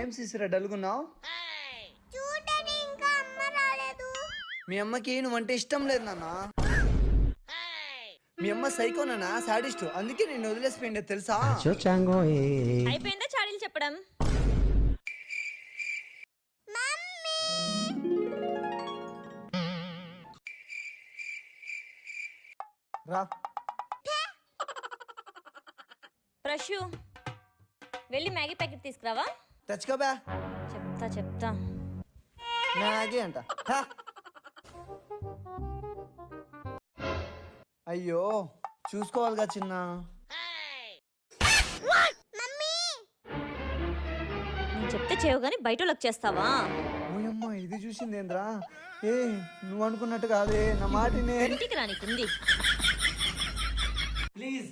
ఏం సిసిరా డల్గున్నావు? చూడండి ఇంకా అమ్మ రాలేదు. మీ అమ్మకి నువ్వంటే ఇష్టం లేదు నాన్న. మీ అమ్మ సైకోనా సాడిస్ట్, అందుకే నేను వదిలేసిపోయిండే తెలుసా? అయిపోయిందా చాడీలు చెప్పడం? రా ప్రశు వెళ్ళి మ్యాగీ ప్యాకెట్ తీసుకురావా? తెచ్చుకోబా. చెప్తా మ్యాగీ అంట. హా. అయ్యో చూసుకోవాలిగా చిన్న. నేను చెప్తే చేయవు కానీ బయట వాళ్ళకి చేస్తావా? ఓయమ్మ ఇది చూసిందేంద్రా? ఏ నువ్వు అనుకున్నట్టు కాదే, నా మాటినే. ఇంటికి రానికుంది. ప్లీజ్